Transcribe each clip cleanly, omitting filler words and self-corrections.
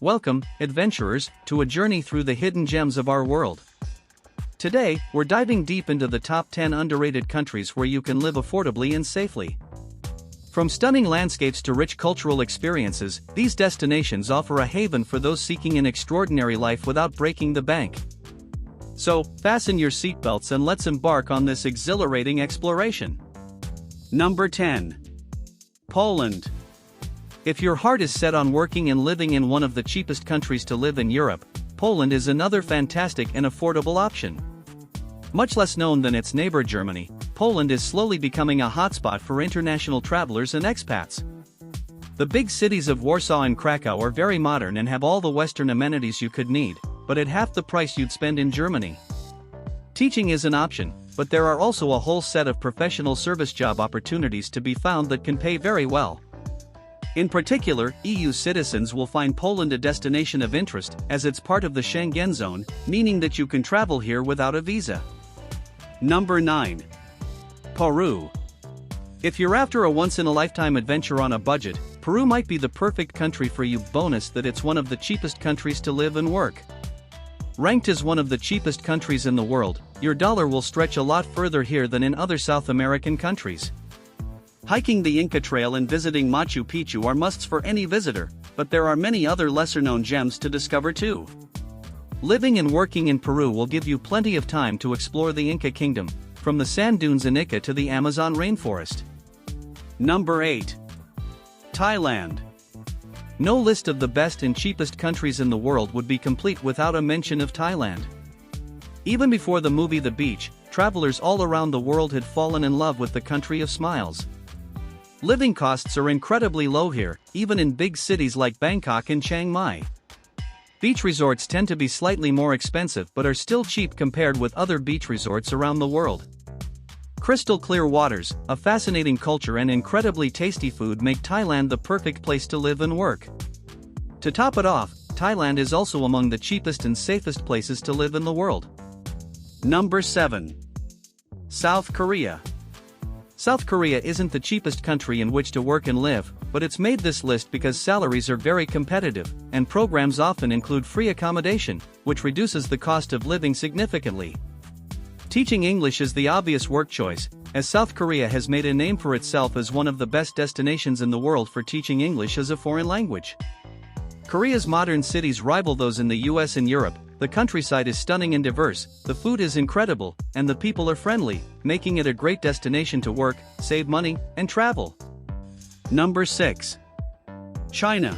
Welcome, adventurers, to a journey through the hidden gems of our world. Today, we're diving deep into the top 10 underrated countries where you can live affordably and safely. From stunning landscapes to rich cultural experiences, these destinations offer a haven for those seeking an extraordinary life without breaking the bank. So, fasten your seatbelts and let's embark on this exhilarating exploration. Number 10. Poland. If your heart is set on working and living in one of the cheapest countries to live in Europe, Poland is another fantastic and affordable option. Much less known than its neighbor Germany, Poland is slowly becoming a hotspot for international travelers and expats. The big cities of Warsaw and Krakow are very modern and have all the Western amenities you could need, but at half the price you'd spend in Germany. Teaching is an option, but there are also a whole set of professional service job opportunities to be found that can pay very well. In particular, EU citizens will find Poland a destination of interest, as it's part of the Schengen zone, meaning that you can travel here without a visa. Number 9. Peru. If you're after a once-in-a-lifetime adventure on a budget, Peru might be the perfect country for you. Bonus that it's one of the cheapest countries to live and work. Ranked as one of the cheapest countries in the world, your dollar will stretch a lot further here than in other South American countries. Hiking the Inca Trail and visiting Machu Picchu are musts for any visitor, but there are many other lesser-known gems to discover too. Living and working in Peru will give you plenty of time to explore the Inca Kingdom, from the sand dunes in Ica to the Amazon rainforest. Number 8. Thailand. No list of the best and cheapest countries in the world would be complete without a mention of Thailand. Even before the movie The Beach, travelers all around the world had fallen in love with the country of smiles. Living costs are incredibly low here, even in big cities like Bangkok and Chiang Mai. Beach resorts tend to be slightly more expensive but are still cheap compared with other beach resorts around the world. Crystal clear waters, a fascinating culture and incredibly tasty food make Thailand the perfect place to live and work. To top it off, Thailand is also among the cheapest and safest places to live in the world. Number 7. South Korea. South Korea isn't the cheapest country in which to work and live, but it's made this list because salaries are very competitive, and programs often include free accommodation, which reduces the cost of living significantly. Teaching English is the obvious work choice, as South Korea has made a name for itself as one of the best destinations in the world for teaching English as a foreign language. Korea's modern cities rival those in the US and Europe. The countryside is stunning and diverse, the food is incredible, and the people are friendly, making it a great destination to work, save money, and travel. Number 6. China.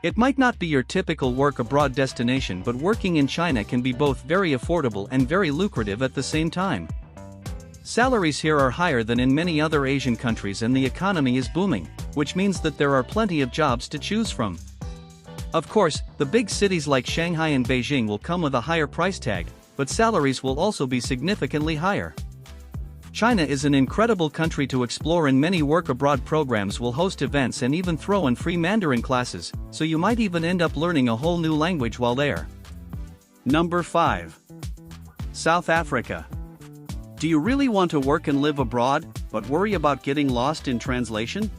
It might not be your typical work-abroad destination, but working in China can be both very affordable and very lucrative at the same time. Salaries here are higher than in many other Asian countries and the economy is booming, which means that there are plenty of jobs to choose from. Of course, the big cities like Shanghai and Beijing will come with a higher price tag, but salaries will also be significantly higher. China is an incredible country to explore and many work-abroad programs will host events and even throw in free Mandarin classes, so you might even end up learning a whole new language while there. Number 5. South Africa. Do you really want to work and live abroad, but worry about getting lost in translation?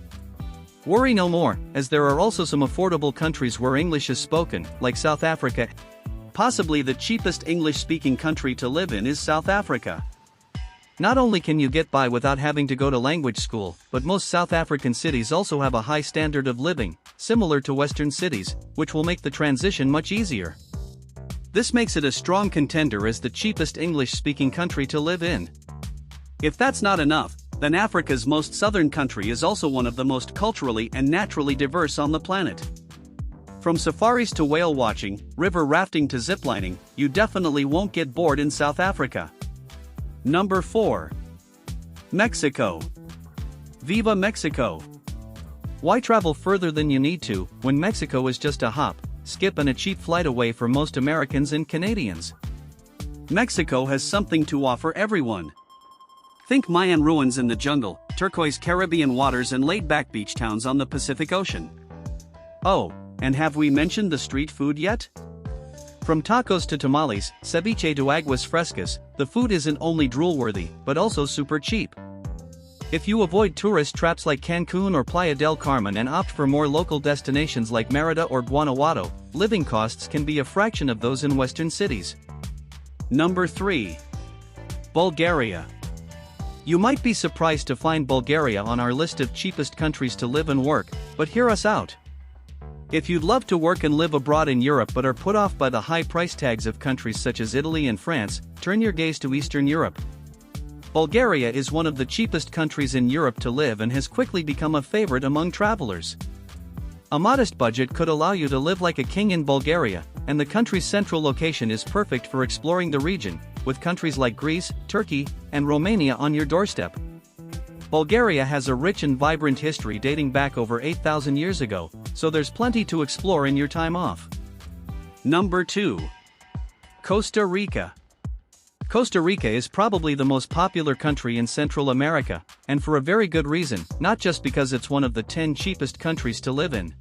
Worry no more, as there are also some affordable countries where English is spoken, like South Africa. Possibly the cheapest English-speaking country to live in is South Africa. Not only can you get by without having to go to language school, but most South African cities also have a high standard of living, similar to Western cities, which will make the transition much easier. This makes it a strong contender as the cheapest English-speaking country to live in. If that's not enough, then Africa's most southern country is also one of the most culturally and naturally diverse on the planet. From safaris to whale watching, river rafting to ziplining, you definitely won't get bored in South Africa. Number 4. Mexico. Viva Mexico! Why travel further than you need to, when Mexico is just a hop, skip and a cheap flight away for most Americans and Canadians? Mexico has something to offer everyone. Think Mayan ruins in the jungle, turquoise Caribbean waters and laid-back beach towns on the Pacific Ocean. Oh, and have we mentioned the street food yet? From tacos to tamales, ceviche to aguas frescas, the food isn't only drool-worthy, but also super cheap. If you avoid tourist traps like Cancun or Playa del Carmen and opt for more local destinations like Merida or Guanajuato, living costs can be a fraction of those in western cities. Number 3. Bulgaria. You might be surprised to find Bulgaria on our list of cheapest countries to live and work, but hear us out. If you'd love to work and live abroad in Europe but are put off by the high price tags of countries such as Italy and France, turn your gaze to Eastern Europe. Bulgaria is one of the cheapest countries in Europe to live and has quickly become a favorite among travelers. A modest budget could allow you to live like a king in Bulgaria, and the country's central location is perfect for exploring the region, with countries like Greece, Turkey, and Romania on your doorstep. Bulgaria has a rich and vibrant history dating back over 8,000 years ago, so there's plenty to explore in your time off. Number 2. Costa Rica. Costa Rica is probably the most popular country in Central America, and for a very good reason, not just because it's one of the 10 cheapest countries to live in.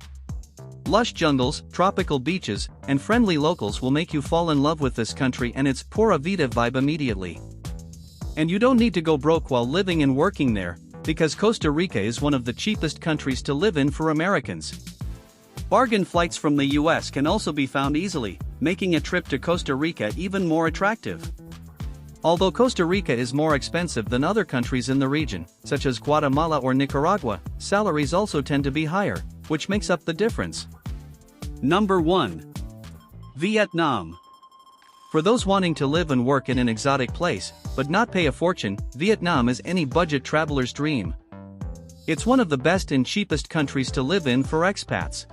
Lush jungles, tropical beaches, and friendly locals will make you fall in love with this country and its pura vida vibe immediately. And you don't need to go broke while living and working there, because Costa Rica is one of the cheapest countries to live in for Americans. Bargain flights from the US can also be found easily, making a trip to Costa Rica even more attractive. Although Costa Rica is more expensive than other countries in the region, such as Guatemala or Nicaragua, salaries also tend to be higher, which makes up the difference. Number 1. Vietnam. For those wanting to live and work in an exotic place, but not pay a fortune, Vietnam is any budget traveler's dream. It's one of the best and cheapest countries to live in for expats.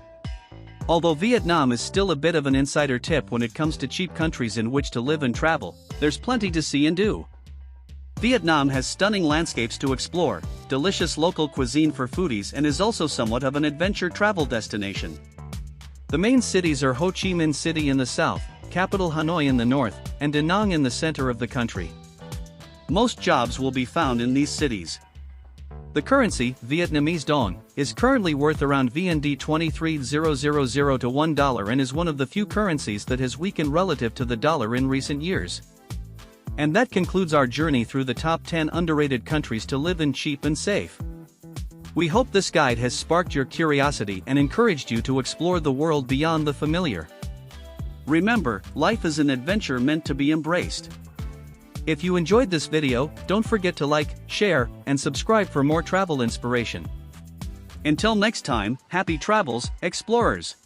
Although Vietnam is still a bit of an insider tip when it comes to cheap countries in which to live and travel, there's plenty to see and do. Vietnam has stunning landscapes to explore, delicious local cuisine for foodies, and is also somewhat of an adventure travel destination. The main cities are Ho Chi Minh City in the south, capital Hanoi in the north, and Da Nang in the center of the country. Most jobs will be found in these cities. The currency, Vietnamese dong, is currently worth around VND 23,000 to $1 and is one of the few currencies that has weakened relative to the dollar in recent years. And that concludes our journey through the top 10 underrated countries to live in cheap and safe. We hope this guide has sparked your curiosity and encouraged you to explore the world beyond the familiar. Remember, life is an adventure meant to be embraced. If you enjoyed this video, don't forget to like, share, and subscribe for more travel inspiration. Until next time, happy travels, explorers!